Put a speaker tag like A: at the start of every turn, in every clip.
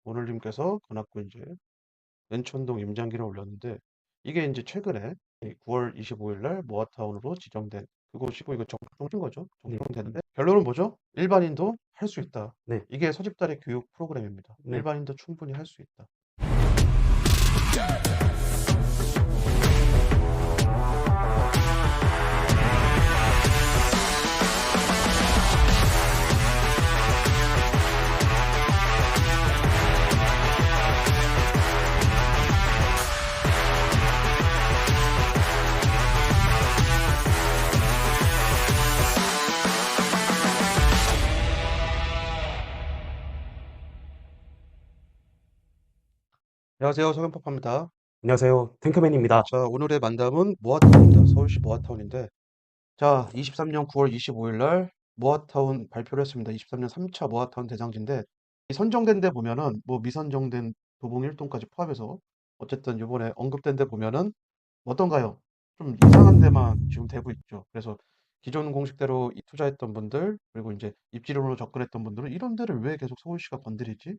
A: 오늘님께서 관악구 이제 은천동 임장기를 올렸는데 이게 이제 최근에 9월 25일 날 모아타운으로 지정된 그곳이고 이거 정정된 거죠.
B: 네.
A: 정정됐는데 결론은 뭐죠? 일반인도 할 수 있다.
B: 네.
A: 이게 서집단의 교육 프로그램입니다.
B: 네.
A: 일반인도 충분히 할 수 있다. 안녕하세요. 서경파파입니다.
B: 안녕하세요. 탱크맨입니다.
A: 자, 오늘의 만담은 모아타운입니다. 서울시 모아타운인데 자, 23년 9월 25일 날 모아타운 발표를 했습니다. 23년 3차 모아타운 대상지인데 이 선정된 데 보면은 뭐 미선정된 도봉 1동까지 포함해서 어쨌든 요번에 언급된 데 보면은 어떤가요? 좀 이상한 데만 지금 되고 있죠. 그래서 기존 공식대로 투자했던 분들 그리고 이제 입지론으로 접근했던 분들은 이런 데를 왜 계속 서울시가 건드리지?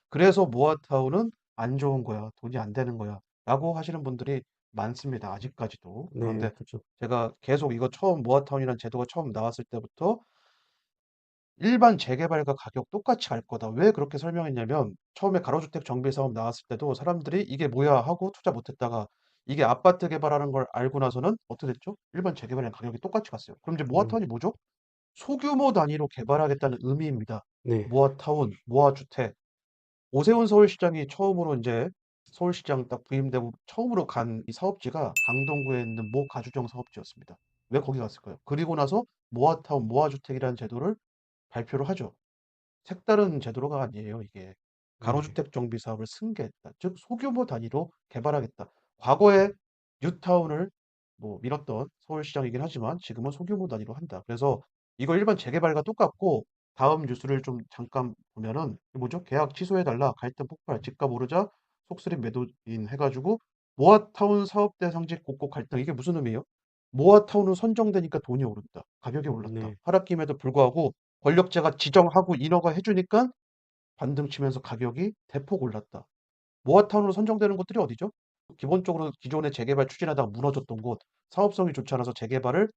A: 그래서 모아타운은 안 좋은 거야. 돈이 안 되는 거야. 라고 하시는 분들이 많습니다. 아직까지도.
B: 네,
A: 그런데
B: 그렇죠.
A: 제가 계속 이거 처음 모아타운이라는 제도가 처음 나왔을 때부터 일반 재개발과 가격 똑같이 갈 거다. 왜 그렇게 설명했냐면 처음에 가로주택 정비 사업 나왔을 때도 사람들이 이게 뭐야 하고 투자 못 했다가 이게 아파트 개발하는 걸 알고 나서는 어떻게 됐죠? 일반 재개발이랑 가격이 똑같이 갔어요. 그럼 이제
B: 음,
A: 모아타운이 뭐죠? 소규모 단위로 개발하겠다는 의미입니다.
B: 네.
A: 모아타운, 모아주택. 오세훈 서울시장이 처음으로 이제 서울시장 딱 부임되고 처음으로 간 이 사업지가 강동구에 있는 모 가주정 사업지였습니다. 왜 거기 갔을까요? 그리고 나서 모아타운, 모아주택이라는 제도를 발표를 하죠. 색다른 제도가 아니에요, 이게.
B: 네.
A: 가로주택 정비 사업을 승계했다. 즉 소규모 단위로 개발하겠다. 과거에 뉴타운을 뭐 밀었던 서울시장이긴 하지만 지금은 소규모 단위로 한다. 그래서 이거 일반 재개발과 똑같고 다음 뉴스를 좀 잠깐 보면은 이게 뭐죠? 계약 취소해달라. 갈등 폭발. 집값 오르자 속쓰림 매도인 해가지고 모아타운 사업 대상지 곳곳 갈등. 이게 무슨 의미예요? 모아타운은 선정되니까 돈이 오른다. 가격이 올랐다.
B: 네.
A: 하락김에도 불구하고 권력자가 지정하고 인허가 해주니까 반등 치면서 가격이 대폭 올랐다. 모아타운으로 선정되는 곳들이 어디죠? 기본적으로 기존의 재개발 추진하다가 무너졌던 곳, 사업성이 좋지 않아서 재개발을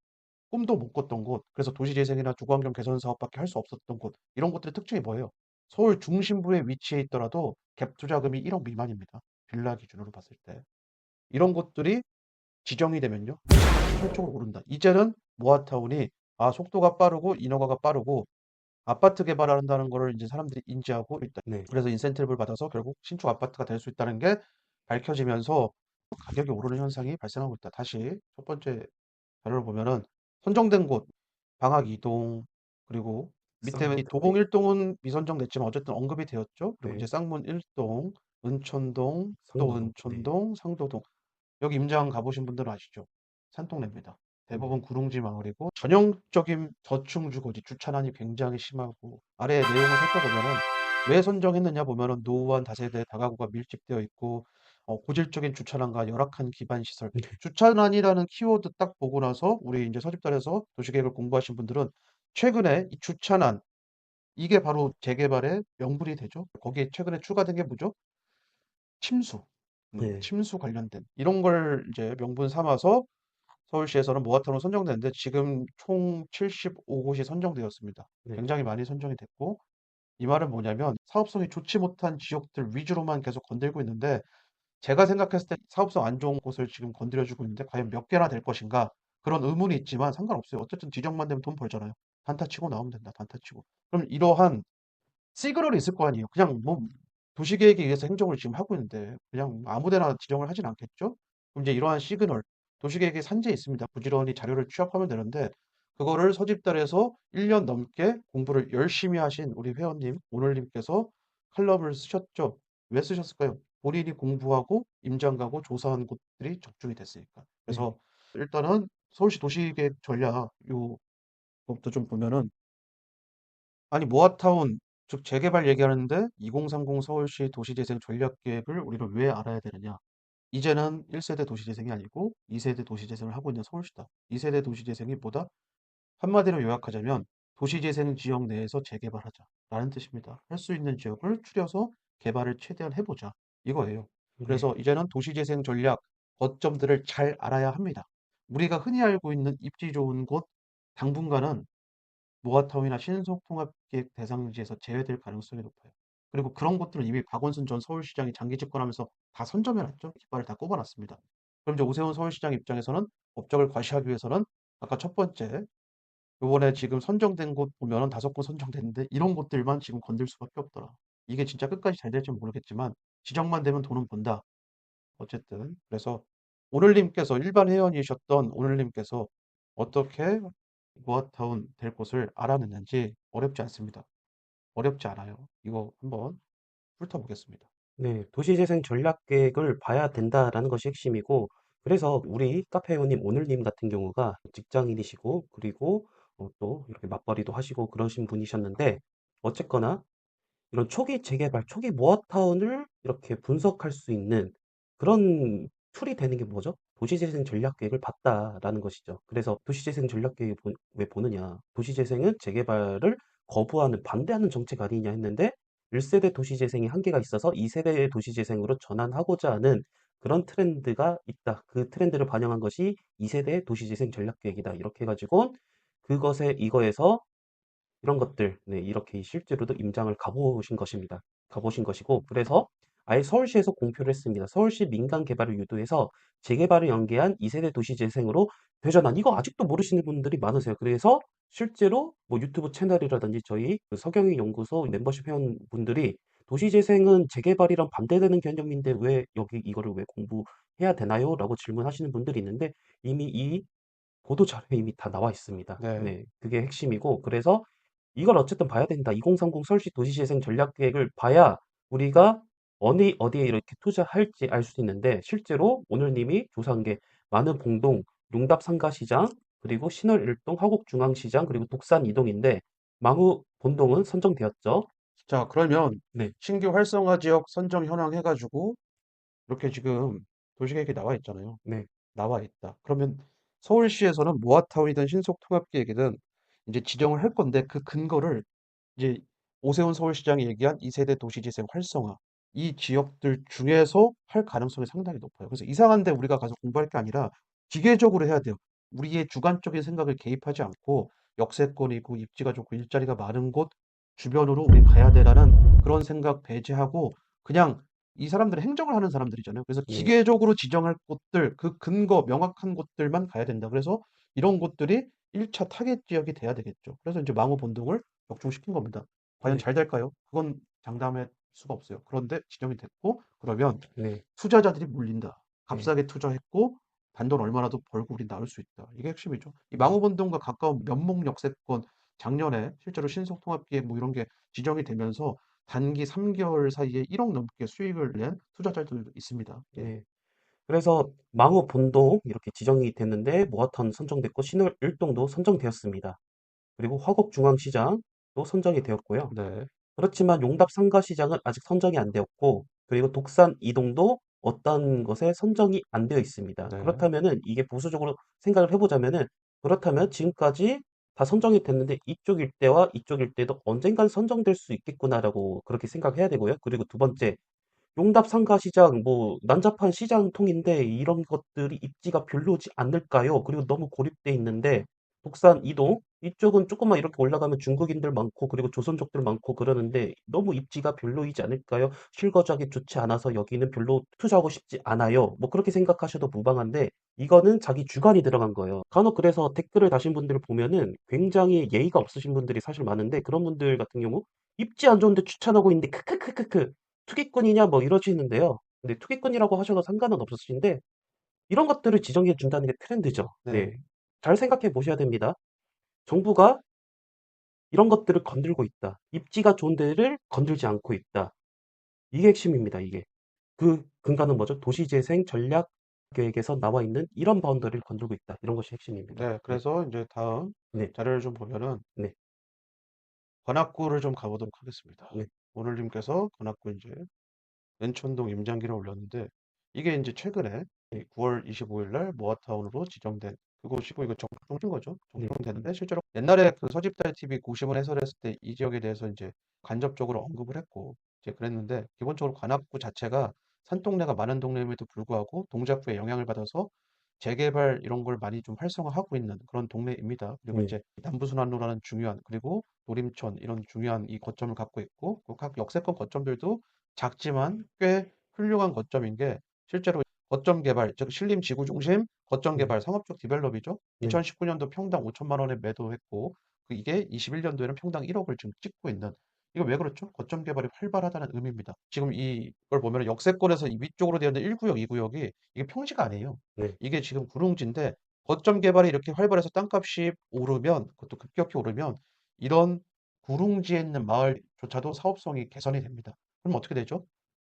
A: 꿈도 못 꿨던 곳, 그래서 도시재생이나 주거환경 개선 사업밖에 할 수 없었던 곳, 이런 곳들의 특징이 뭐예요? 서울 중심부에 위치해 있더라도 갭 투자금이 1억 미만입니다. 빌라 기준으로 봤을 때. 이런 곳들이 지정이 되면요. 혈족으로 오른다. 이제는 모아타운이 속도가 빠르고 인허가가 빠르고 아파트 개발한다는 거를 이제 사람들이 인지하고 있다.
B: 네.
A: 그래서 인센티브를 받아서 결국 신축 아파트가 될 수 있다는 게 밝혀지면서 가격이 오르는 현상이 발생하고 있다. 다시 첫 번째 자료를 보면은 선정된 곳 방학 2동 그리고 밑에 이 도봉 1동은 미선정 냈지만 어쨌든 언급이 되었죠. 그리고 이제
B: 네.
A: 쌍문 1동, 은천동, 또
B: 상도동. 네.
A: 은천동, 상도동 여기 임장 가보신 분들은 아시죠? 산동네입니다.
B: 네.
A: 대부분 구릉지 마을이고 전형적인 저층 주거지 주차난이 굉장히 심하고 아래 내용을 살펴보면은 왜 선정했느냐 보면은 노후한 다세대 다가구가 밀집되어 있고 고질적인 주차난과 열악한 기반 시설.
B: 네.
A: 주차난이라는 키워드 딱 보고 나서 우리 이제 서집단에서 도시계획을 공부하신 분들은 최근에 이 주차난 이게 바로 재개발의 명분이 되죠. 거기에 최근에 추가된 게 뭐죠? 침수.
B: 네.
A: 침수 관련된 이런 걸 이제 명분 삼아서 서울시에서는 모아타운으로 선정됐는데 지금 총 75곳이 선정되었습니다.
B: 네.
A: 굉장히 많이 선정이 됐고 이 말은 뭐냐면 사업성이 좋지 못한 지역들 위주로만 계속 건들고 있는데 제가 생각했을 때 사업성 안 좋은 곳을 지금 건드려주고 있는데 과연 몇 개나 될 것인가 그런 의문이 있지만 상관없어요. 어쨌든 지정만 되면 돈 벌잖아요. 단타 치고 나오면 된다. 단타 치고. 그럼 이러한 시그널이 있을 거 아니에요. 그냥 뭐 도시계획에 의해서 행정을 지금 하고 있는데 그냥 아무 데나 지정을 하진 않겠죠? 그럼 이제 이러한 시그널, 도시계획에 산재에 있습니다. 부지런히 자료를 취합하면 되는데 그거를 서집단에서 1년 넘게 공부를 열심히 하신 우리 회원님, 오늘님께서 칼럼을 쓰셨죠? 왜 쓰셨을까요? 본인이 공부하고 임장 가고 조사한 곳들이 적중이 됐으니까.
B: 네.
A: 그래서 일단은 서울시 도시계획 전략 요것도 좀 보면은 아니 모아타운 즉 재개발 얘기하는데 2030 서울시 도시재생 전략계획을 우리가 왜 알아야 되느냐? 이제는 1세대 도시재생이 아니고 2세대 도시재생을 하고 있는 서울시다. 2세대 도시재생이 뭐다? 한마디로 요약하자면 도시재생 지역 내에서 재개발하자라는 뜻입니다. 할 수 있는 지역을 추려서 개발을 최대한 해보자 이거예요.
B: 네.
A: 그래서 이제는 도시재생 전략 거점들을 잘 알아야 합니다. 우리가 흔히 알고 있는 입지 좋은 곳 당분간은 모아타운이나 신속통합계획 대상지에서 제외될 가능성이 높아요. 그리고 그런 곳들은 이미 박원순 전 서울시장이 장기 집권하면서 다 선점해놨죠. 깃발을 다 꼽아놨습니다. 그럼 이제 오세훈 서울시장 입장에서는 업적을 과시하기 위해서는 아까 첫 번째 요번에 지금 선정된 곳 보면은 5곳 선정됐는데 이런 곳들만 지금 건들 수밖에 없더라. 이게 진짜 끝까지 잘 될지는 모르겠지만 지정만 되면 돈은 번다. 어쨌든 그래서 오늘님께서 일반 회원이셨던 오늘님께서 어떻게 모아타운 될 곳을 알아냈는지 어렵지 않습니다. 어렵지 않아요. 이거 한번 훑어보겠습니다.
B: 네. 도시재생 전략 계획을 봐야 된다라는 것이 핵심이고, 그래서 우리 카페 회원님 오늘님 같은 경우가 직장인이시고, 그리고 또 이렇게 맞벌이도 하시고 그러신 분이셨는데, 어쨌거나 이런 초기 재개발, 초기 모아타운을 이렇게 분석할 수 있는 그런 툴이 되는 게 뭐죠? 도시재생 전략계획을 봤다라는 것이죠. 그래서 도시재생 전략계획을 왜 보느냐? 도시재생은 재개발을 거부하는, 반대하는 정책 아니냐 했는데 1세대 도시재생이 한계가 있어서 2세대의 도시재생으로 전환하고자 하는 그런 트렌드가 있다. 그 트렌드를 반영한 것이 2세대 도시재생 전략계획이다. 이렇게 해가지고 그것에 이거에서 이런 것들, 네, 이렇게 실제로도 임장을 가보신 것입니다. 가보신 것이고, 그래서 아예 서울시에서 공표를 했습니다. 서울시 민간 개발을 유도해서 재개발을 연계한 2세대 도시 재생으로 대전환. 이거 아직도 모르시는 분들이 많으세요. 그래서 실제로 뭐 유튜브 채널이라든지 저희 그 서경희 연구소 멤버십 회원분들이 도시 재생은 재개발이랑 반대되는 개념인데 왜 여기 이거를 왜 공부해야 되나요? 라고 질문하시는 분들이 있는데 이미 이 보도 자료에 이미 다 나와 있습니다.
A: 네.
B: 네, 그게 핵심이고, 그래서 이걸 어쨌든 봐야 된다. 2030 서울시 도시재생 전략계획을 봐야 우리가 어디에 이렇게 투자할지 알 수 있는데, 실제로 오늘님이 조사한 게 많은 봉동, 용답 상가시장, 그리고 신월 일동, 화곡중앙시장, 그리고 독산 이동인데 망우 본동은 선정되었죠.
A: 자, 그러면
B: 네,
A: 신규 활성화 지역 선정 현황 해가지고 이렇게 지금 도시계획이 나와 있잖아요.
B: 네,
A: 나와 있다. 그러면 서울시에서는 모아타운이든 신속통합계획이든 이제 지정을 할 건데 그 근거를 이제 오세훈 서울시장이 얘기한 2세대 도시재생 활성화 이 지역들 중에서 할 가능성이 상당히 높아요. 그래서 이상한데 우리가 가서 공부할 게 아니라 기계적으로 해야 돼요. 우리의 주관적인 생각을 개입하지 않고 역세권이고 입지가 좋고 일자리가 많은 곳 주변으로 우린 가야 돼라는 그런 생각 배제하고 그냥 이 사람들은 행정을 하는 사람들이잖아요. 그래서
B: 네,
A: 기계적으로 지정할 곳들, 그 근거 명확한 곳들만 가야 된다. 그래서 이런 곳들이 1차 타겟 지역이 돼야 되겠죠. 그래서 이제 망우 본동을 격중시킨 겁니다. 과연
B: 네,
A: 잘 될까요? 그건 장담할 수가 없어요. 그런데 지정이 됐고 그러면
B: 네,
A: 투자자들이 몰린다.
B: 네,
A: 값싸게 투자했고 단돈 얼마나 더 벌고 우리 나올 수 있다. 이게 핵심이죠. 이
B: 네,
A: 망우본동과 가까운 면목 역세권 작년에 실제로 신속통합기획 뭐 이런 게 지정이 되면서 단기 3개월 사이에 1억 넘게 수익을 낸 투자자들도 있습니다. 예.
B: 네. 그래서 망우 본동 이렇게 지정이 됐는데 모아타운 선정됐고 신월 일동도 선정되었습니다. 그리고 화곡중앙시장도 선정이 되었고요.
A: 네.
B: 그렇지만 용답 상가시장은 아직 선정이 안 되었고, 그리고 독산 이동도 어떤 것에 선정이 안 되어 있습니다.
A: 네.
B: 그렇다면은 이게 보수적으로 생각을 해보자면은, 그렇다면 지금까지 다 선정이 됐는데 이쪽 일대와 이쪽 일대도 언젠간 선정될 수 있겠구나라고 그렇게 생각해야 되고요. 그리고 두 번째, 용답 상가시장, 뭐 난잡한 시장통인데 이런 것들이 입지가 별로지 않을까요? 그리고 너무 고립돼 있는데 독산 이동 이쪽은 조금만 이렇게 올라가면 중국인들 많고 그리고 조선족들 많고 그러는데 너무 입지가 별로이지 않을까요? 실거주하기 좋지 않아서 여기는 별로 투자하고 싶지 않아요. 뭐 그렇게 생각하셔도 무방한데 이거는 자기 주관이 들어간 거예요. 간혹 그래서 댓글을 다신 분들을 보면은 굉장히 예의가 없으신 분들이 사실 많은데 그런 분들 같은 경우 입지 안 좋은데 추천하고 있는데 크크크크크 투기꾼이냐 뭐 이러시는데요. 근데 투기꾼이라고 하셔도 상관은 없으신데 이런 것들을 지정해 준다는 게 트렌드죠.
A: 네.
B: 네. 잘 생각해 보셔야 됩니다. 정부가 이런 것들을 건들고 있다. 입지가 좋은 데를 건들지 않고 있다. 이게 핵심입니다, 이게. 그 근거는 뭐죠? 도시재생 전략 계획에서 나와 있는 이런 바운더리를 건들고 있다. 이런 것이 핵심입니다.
A: 네.
B: 네.
A: 그래서 이제 다음
B: 네.
A: 자료를 좀 보면은
B: 네.
A: 관악구를 좀 가보도록 하겠습니다.
B: 네.
A: 오늘님께서 관악구 이제 연천동 임장기를 올렸는데 이게 이제 최근에 이 9월 25일 날 모아타운으로 지정된 그곳이고 이거 정정된 거죠.
B: 네.
A: 정정됐는데 실제로 옛날에 그 서집달 TV 고시문 해설했을 때 이 지역에 대해서 이제 간접적으로 언급을 했고 이제 그랬는데 기본적으로 관악구 자체가 산동네가 많은 동네임에도 불구하고 동작구의 영향을 받아서 재개발 이런 걸 많이 좀 활성화하고 있는 그런 동네입니다. 그리고
B: 네.
A: 이제 남부순환로라는 중요한 그리고 노림천 이런 중요한 이 거점을 갖고 있고 각 역세권 거점들도 작지만 꽤 훌륭한 거점인 게 실제로 거점 개발, 즉 신림 지구 중심 거점
B: 네.
A: 개발 상업적 디벨롭이죠.
B: 네.
A: 2019년도 평당 5천만 원에 매도했고 이게 21년도에는 평당 1억을 지금 찍고 있는 이거 왜 그렇죠? 거점 개발이 활발하다는 의미입니다. 지금 이걸 보면 역세권에서 이 위쪽으로 되어 있는 1구역, 2구역이 이게 평지가 아니에요.
B: 네.
A: 이게 지금 구릉지인데 거점 개발이 이렇게 활발해서 땅값이 오르면 그것도 급격히 오르면 이런 구릉지에 있는 마을조차도 사업성이 개선이 됩니다. 그럼 어떻게 되죠?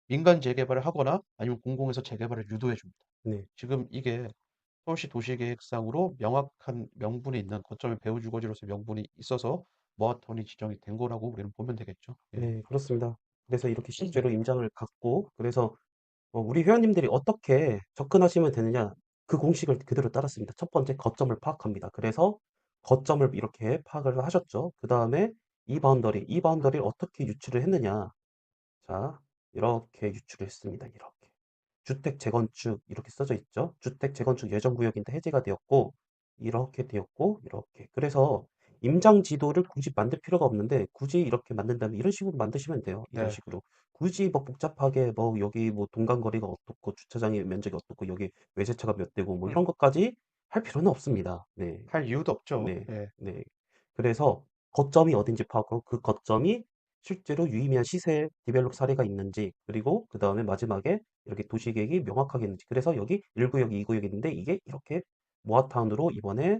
A: 민간 재개발을 하거나 아니면 공공에서 재개발을 유도해 줍니다.
B: 네.
A: 지금 이게 서울시 도시계획상으로 명확한 명분이 있는 거점의 배후 주거지로서 명분이 있어서 모아타운이 지정이 된 거라고 우리는 보면 되겠죠. 예.
B: 네. 그렇습니다. 그래서 이렇게 실제로 임장을 갖고 그래서 우리 회원님들이 어떻게 접근하시면 되느냐 그 공식을 그대로 따랐습니다. 첫 번째 거점을 파악합니다. 그래서 거점을 이렇게 파악을 하셨죠. 그다음에 이 바운더리를 어떻게 유치를 했느냐. 자, 이렇게 유출을 했습니다. 이렇게. 주택 재건축 이렇게 써져 있죠. 주택 재건축 예정 구역인데 해제가 되었고 이렇게 되었고 이렇게. 그래서 임장 지도를 굳이 만들 필요가 없는데 굳이 이렇게 만든다면 이런 식으로 만드시면 돼요. 이런
A: 네.
B: 식으로. 굳이 뭐 복잡하게 뭐 여기 뭐 동간거리가 어떻고 주차장의 면적이 어떻고 여기 외제차가 몇 대고 뭐
A: 음.
B: 이런 것까지 할 필요는 없습니다. 네.
A: 할 이유도 없죠.
B: 네.
A: 예.
B: 네. 그래서 거점이 어딘지 파악하고 그 거점이 실제로 유의미한 시세 디벨롭 사례가 있는지 그리고 그다음에 마지막에 이렇게 도시 계획이 명확하게 있는지 그래서 여기 1구역, 2구역이 있는데 이게 이렇게 모아타운으로 이번에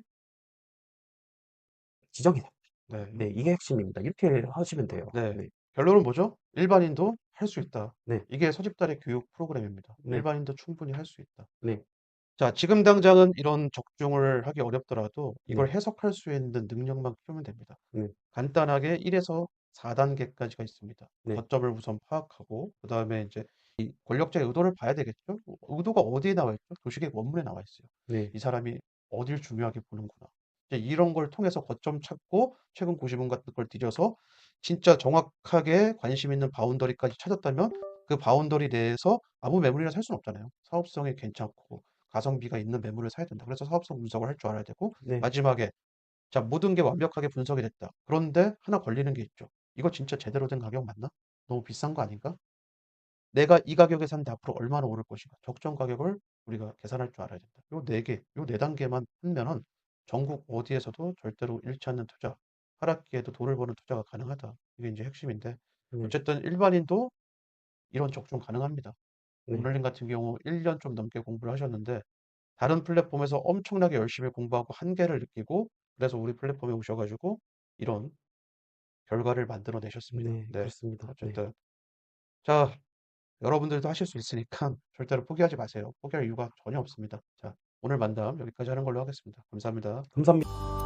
B: 지정이 됩니다.
A: 네.
B: 네. 이게 핵심입니다. 이렇게 하시면 돼요.
A: 네.
B: 네.
A: 결론은 뭐죠? 일반인도 할 수 있다.
B: 네.
A: 이게 서집단의 교육 프로그램입니다.
B: 네.
A: 일반인도 충분히 할 수 있다.
B: 네.
A: 자, 지금 당장은 이런 적중을 하기 어렵더라도 이걸
B: 네.
A: 해석할 수 있는 능력만 키우면 됩니다.
B: 네.
A: 간단하게 1에서 4단계까지가 있습니다.
B: 네.
A: 거점을 우선 파악하고 그다음에 이제 이 권력자의 의도를 봐야 되겠죠. 의도가 어디에 나와 있죠? 도시계획 원문에 나와 있어요.
B: 네.
A: 이 사람이 어딜 중요하게 보는구나. 이제 이런 걸 통해서 거점 찾고 최근 고시문 같은 걸 들여서 진짜 정확하게 관심 있는 바운더리까지 찾았다면 그 바운더리 내에서 아무 매물이나 살 수는 없잖아요. 사업성이 괜찮고 가성비가 있는 매물을 사야 된다. 그래서 사업성 분석을 할 줄 알아야 되고
B: 네.
A: 마지막에 자, 모든 게 완벽하게 분석이 됐다. 그런데 하나 걸리는 게 있죠. 이거 진짜 제대로 된 가격 맞나? 너무 비싼 거 아닌가? 내가 이 가격에 샀는데 앞으로 얼마나 오를 것인가? 적정 가격을 우리가 계산할 줄 알아야 된다. 요 네 개, 요 네 단계만 하면은 전국 어디에서도 절대로 잃지 않는 투자, 하락기에도 돈을 버는 투자가 가능하다. 이게 이제 핵심인데
B: 네.
A: 어쨌든 일반인도 이런 적중 가능합니다.
B: 네.
A: 오늘님 같은 경우 1년 좀 넘게 공부를 하셨는데 다른 플랫폼에서 엄청나게 열심히 공부하고 한계를 느끼고 그래서 우리 플랫폼에 오셔가지고 이런 결과를 만들어 내셨습니다.
B: 네.
A: 네.
B: 그렇습니다. 네.
A: 어쨌든 자, 여러분들도 하실 수 있으니까 절대로 포기하지 마세요. 포기할 이유가 전혀 없습니다. 자, 오늘 만남 여기까지 하는 걸로 하겠습니다. 감사합니다.
B: 감사합니다.